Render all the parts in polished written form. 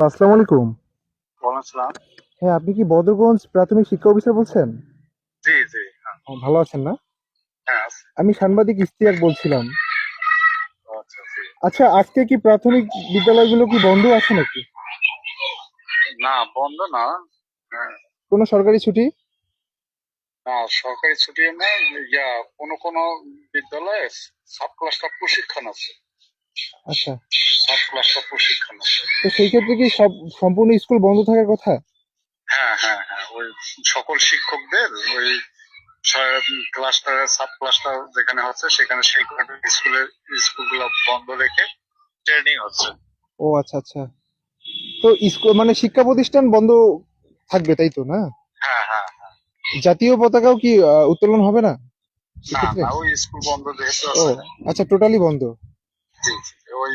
আসসালামু আলাইকুম। ওয়ালাইকুম আসসালাম। হ্যাঁ, আপনি কি বদরগঞ্জ প্রাথমিক শিক্ষা অফিসার বলছেন? জি, জি। হ্যাঁ, ভালো আছেন না? হ্যাঁ আছে। আমি সাংবাদিক ইশতিয়াক বলছিলাম। আচ্ছা, জি। আচ্ছা, আজকে কি প্রাথমিক বিদ্যালয়গুলো কি বন্ধ আছে নাকি? না, বন্ধ না। হ্যাঁ, কোনো সরকারি ছুটি? না সরকারি ছুটি না। ইয়া কোনো বিদ্যালয়ে সাব ক্লাস্টার প্রশিক্ষণ আছে। আচ্ছা, সাব ক্লাস্টার প্রশিক্ষণ আছে। তো সেই ক্ষেত্রে কি সম্পূর্ণ স্কুল বন্ধ থাকার কথা? হ্যাঁ, হ্যাঁ, হ্যাঁ। ওই সকল শিক্ষকদের ওই ক্লাস্টারের সাব ক্লাস্টার যেখানে হচ্ছে সেখানে সেই স্কুলগুলো বন্ধ রেখে ট্রেনিং হচ্ছে। ও আচ্ছা, আচ্ছা। তো স্কুল মানে শিক্ষা প্রতিষ্ঠান বন্ধ থাকবে, তাই তো না? হ্যাঁ, হ্যাঁ। জাতীয় পতাকাও কি উত্তোলন হবে না না, সেক্ষেত্রে? না, ওই স্কুল বন্ধ যেহেতু ও আছে। আচ্ছা, টোটালি বন্ধ। জি, জি। ওই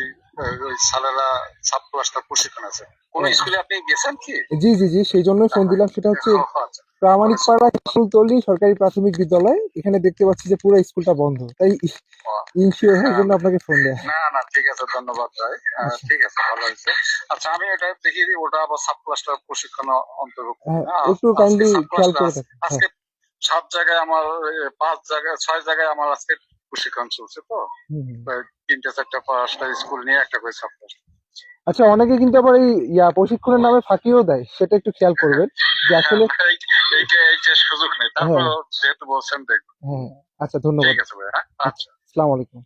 ওই স্যারেরা সাব ক্লাস্টার প্রশিক্ষণ আছে। কোন ও, স্কুলে আপনি গেছেন কি? জি জি জি, সেই জন্যই ফোন দিলাম। সেটা হচ্ছে ও আচ্ছা। প্রামাণিক কলেজ পাড়া শিমুলতলী সরকারি প্রাথমিক বিদ্যালয়। এখানে দেখতে পাচ্ছি যে পুরো স্কুলটা বন্ধ, তাই ও, ইনশিওর হওয়ার হ্যাঁ, জন্য আপনাকে ফোন দেয়া। না, না, ঠিক আছে, ধন্যবাদ ভাই। আচ্ছা, ঠিক আছে, ভালো হয়েছে। আচ্ছা, আমি এটা দেখি যে ওটা আবার সাব ক্লাস্টার প্রশিক্ষণ অন্তর্ভুক্ত হ্যাঁ, কিনা। একটু আজকে কাইন্ডলি সাব খেয়াল ক্লাস্টার করে দেখেন। হ্যাঁ। আজকে 7 জায়গায় আমার 5 জায়গায় 6 জায়গায় আমার আজকে প্রশিক্ষণ চলছে তো। হুম, হুম। 3টে 4টে 5টা স্কুল নিয়ে একটা করে সাব ক্লাস্টার। আচ্ছা, অনেকে কিন্তু আবার এই প্রশিক্ষণের নামে ফাঁকিও দেয়, সেটা একটু খেয়াল করবেন যে হ্যাঁ, আসলে। ভাই, এইটা সুযোগ নেই। হ্যাঁ, তারপর যেহেতু বলছেন দেখুন। হ্যাঁ। আচ্ছা, ধন্যবাদ। ঠিক আছে ভাই, হ্যাঁ? আচ্ছা, আচ্ছা। আসসালামু আলাইকুম।